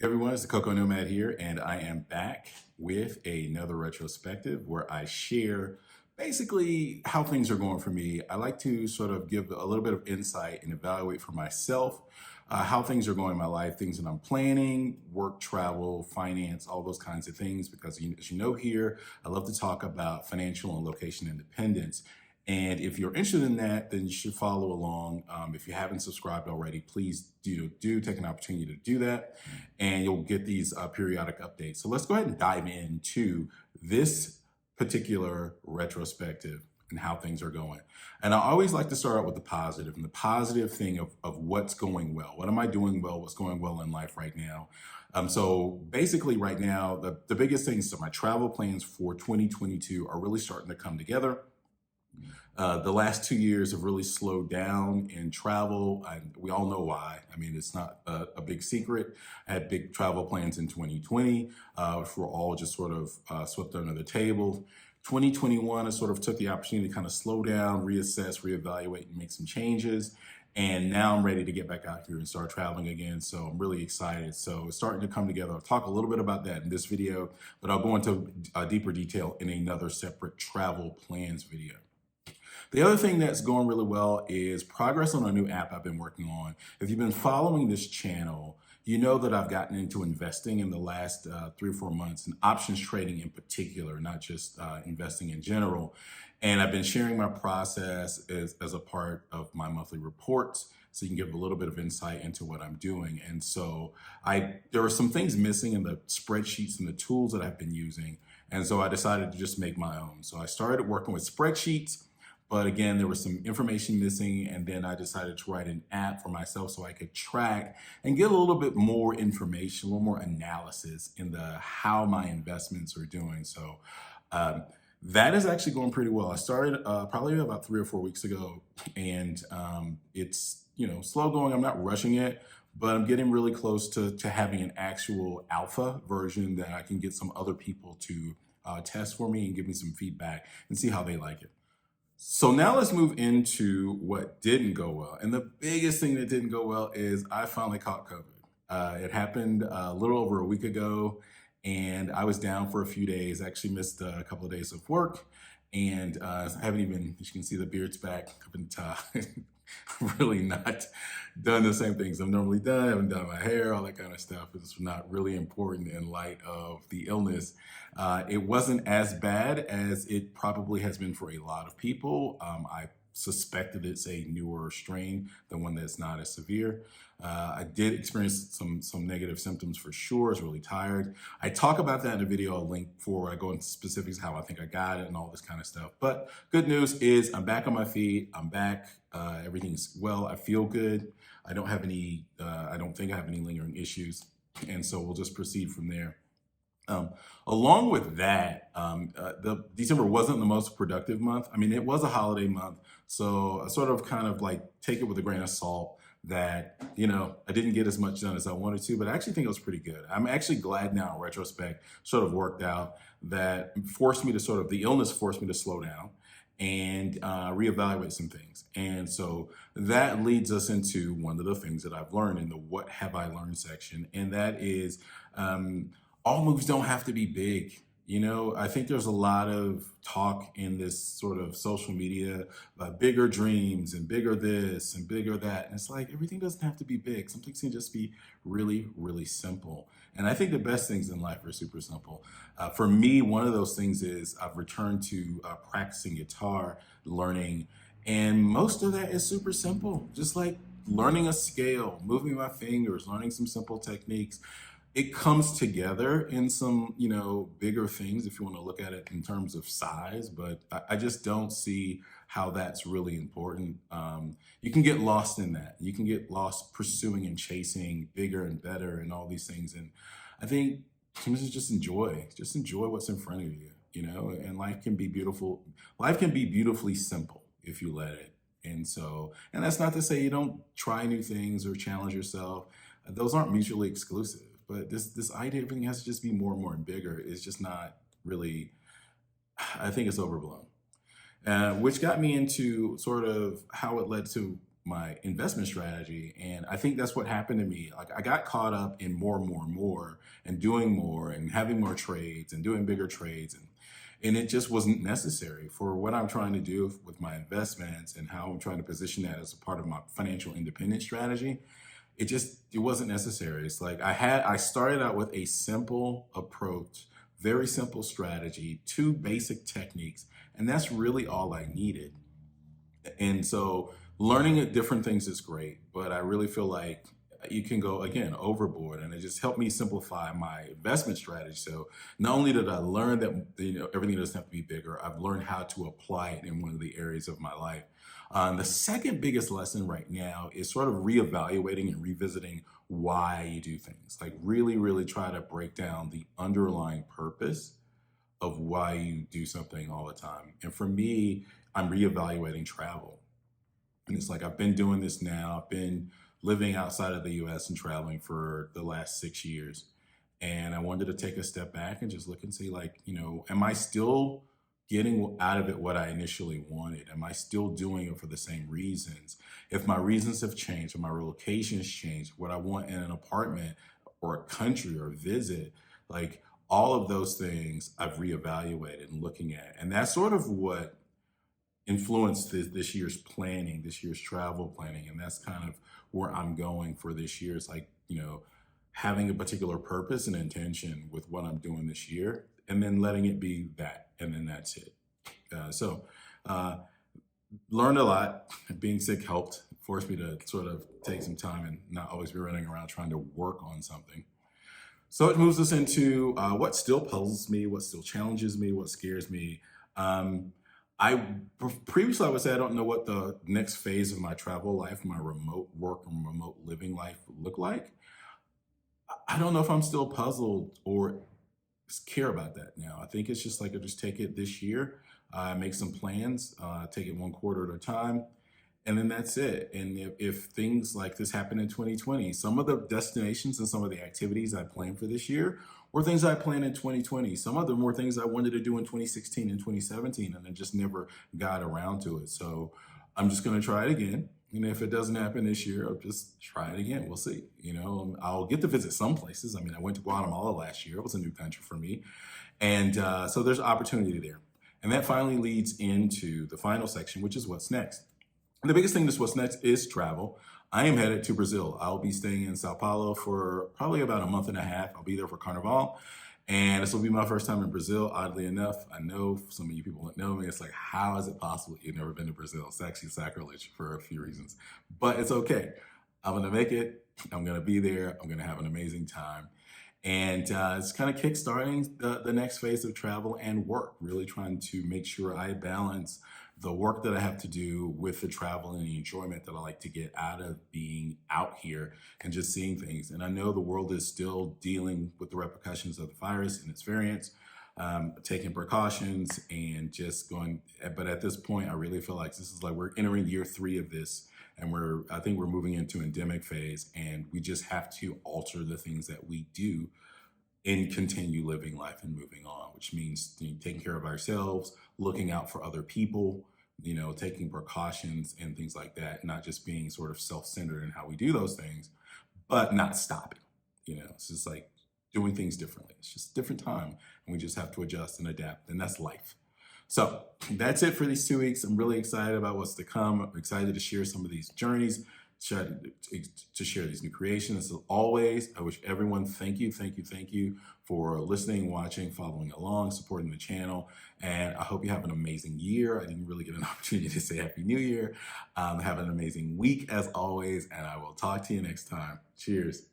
Everyone, it's the Coco Nomad here, and I am back with another retrospective where I share basically how things are going for me. I like to sort of give a little bit of insight and evaluate for myself how things are going in my life, things that I'm planning, work, travel, finance, all those kinds of things. Because as you know here, I love to talk about financial and location independence. And if you're interested in that, then you should follow along. If you haven't subscribed already, please do take an opportunity to do that, and you'll get these periodic updates. So let's go ahead and dive into this particular retrospective and how things are going. And I always like to start out with the positive, and the positive thing of what's going well. What am I doing well? What's going well in life right now? So basically right now, the biggest things, so my travel plans for 2022 are really starting to come together. The last 2 years have really slowed down in travel, and we all know why. I mean, it's not a big secret. I had big travel plans in 2020, which were all just sort of swept under the table. 2021, I sort of took the opportunity to kind of slow down, reassess, reevaluate, and make some changes. And now I'm ready to get back out here and start traveling again. So I'm really excited. So it's starting to come together. I'll talk a little bit about that in this video, but I'll go into deeper detail in another separate travel plans video. The other thing that's going really well is progress on a new app I've been working on. If you've been following this channel, you know that I've gotten into investing in the last 3 or 4 months, and options trading in particular, not just investing in general. And I've been sharing my process as a part of my monthly reports, so you can give a little bit of insight into what I'm doing. And so there are some things missing in the spreadsheets and the tools that I've been using. And so I decided to just make my own. So I started working with spreadsheets. But again, there was some information missing, and then I decided to write an app for myself so I could track and get a little bit more information, a little more analysis in the how my investments are doing. So that is actually going pretty well. I started probably about 3 or 4 weeks ago, and it's slow going. I'm not rushing it, but I'm getting really close to having an actual alpha version that I can get some other people to test for me and give me some feedback and see how they like it. So now let's move into what didn't go well. And the biggest thing that didn't go well is I finally caught COVID. It happened a little over a week ago, and I was down for a few days. I actually missed a couple of days of work, and I haven't even, as you can see, the beard's back. I've been really not done the same things I've normally done. I haven't done my hair, all that kind of stuff. It's not really important in light of the illness. It wasn't as bad as it probably has been for a lot of people. I suspect that it's a newer strain, the one that's not as severe. I did experience some negative symptoms for sure. I was really tired. I talk about that in a video I'll link for. I go into specifics, how I think I got it and all this kind of stuff. But good news is I'm back on my feet. I'm back. Everything's well. I feel good. I don't have any, I don't think I have any lingering issues. And so we'll just proceed from there. Along with that, the December wasn't the most productive month. I mean, it was a holiday month, so I sort of kind of like take it with a grain of salt that, I didn't get as much done as I wanted to, but I actually think it was pretty good. I'm actually glad now in retrospect, sort of worked out that the illness forced me to slow down and reevaluate some things. And so that leads us into one of the things that I've learned in the What Have I Learned section, and that is, all moves don't have to be big. I think there's a lot of talk in this sort of social media about bigger dreams and bigger this and bigger that. And it's like, everything doesn't have to be big. Some things can just be really, really simple. And I think the best things in life are super simple. For me, one of those things is I've returned to practicing guitar, learning, and most of that is super simple. Just like learning a scale, moving my fingers, learning some simple techniques. It comes together in some, bigger things if you want to look at it in terms of size, but I just don't see how that's really important. You can get lost in that. You can get lost pursuing and chasing bigger and better and all these things. And I think sometimes just enjoy what's in front of you, and life can be beautiful. Life can be beautifully simple if you let it. And that's not to say you don't try new things or challenge yourself. Those aren't mutually exclusive. But this idea everything has to just be more and more and bigger is just not really, I think it's overblown. Which got me into sort of how it led to my investment strategy. And I think that's what happened to me. Like I got caught up in more and more and more and doing more and having more trades and doing bigger trades. And it just wasn't necessary for what I'm trying to do with my investments and how I'm trying to position that as a part of my financial independence strategy. It wasn't necessary. It's like I started out with a simple approach, very simple strategy, two basic techniques, and that's really all I needed. And so learning at different things is great, but I really feel like you can go again overboard, and it just helped me simplify my investment strategy. So not only did I learn that everything doesn't have to be bigger, I've learned how to apply it in one of the areas of my life. The second biggest lesson right now is sort of reevaluating and revisiting why you do things. Like really, really try to break down the underlying purpose of why you do something all the time. And for me, I'm reevaluating travel. And it's like I've been doing this now. I've been living outside of the US and traveling for the last 6 years. And I wanted to take a step back and just look and see, like, am I still getting out of it what I initially wanted? Am I still doing it for the same reasons? If my reasons have changed, if my locations changed, what I want in an apartment or a country or a visit, like all of those things I've reevaluated and looking at. And that's sort of what influenced this year's planning, this year's travel planning. And that's kind of where I'm going for this year. It's like, having a particular purpose and intention with what I'm doing this year, and then letting it be that. And then that's it. So learned a lot. Being sick helped, forced me to sort of take some time and not always be running around trying to work on something. So it moves us into what still puzzles me, what still challenges me, what scares me. I previously I would say I don't know what the next phase of my travel life, my remote work and remote living life would look like. I don't know if I'm still puzzled or care about that now. I think it's just like I just take it this year, make some plans, take it one quarter at a time, and then that's it. And if things like this happen in 2020, some of the destinations and some of the activities I planned for this year were things I planned in 2020. Some of them were things I wanted to do in 2016 and 2017, and I just never got around to it. So I'm just going to try it again. And if it doesn't happen this year, I'll just try it again. We'll see. I'll get to visit some places. I mean, I went to Guatemala last year. It was a new country for me. And so there's opportunity there. And that finally leads into the final section, which is what's next. And the biggest thing that's what's next is travel. I am headed to Brazil. I'll be staying in Sao Paulo for probably about a month and a half. I'll be there for Carnival. And this will be my first time in Brazil, oddly enough. I know some of you people that know me, it's like, how is it possible you've never been to Brazil? It's actually sacrilege for a few reasons. But it's okay. I'm going to make it. I'm going to be there. I'm going to have an amazing time. And it's kind of kickstarting the next phase of travel and work, really trying to make sure I balance the work that I have to do with the travel and the enjoyment that I like to get out of being out here and just seeing things. And I know the world is still dealing with the repercussions of the virus and its variants, taking precautions and just going. But at this point, I really feel like this is like we're entering year 3 of this. And I think we're moving into endemic phase, and we just have to alter the things that we do and continue living life and moving on, which means taking care of ourselves, looking out for other people, taking precautions and things like that, not just being sort of self-centered in how we do those things, but not stopping. It's just like doing things differently. It's just a different time, and we just have to adjust and adapt, and that's life. So that's it for these 2 weeks. I'm really excited about what's to come. I'm excited to share some of these journeys, to share these new creations. As always, I wish everyone thank you for listening, watching, following along, supporting the channel. And I hope you have an amazing year. I didn't really get an opportunity to say Happy New Year. Have an amazing week as always, and I will talk to you next time. Cheers.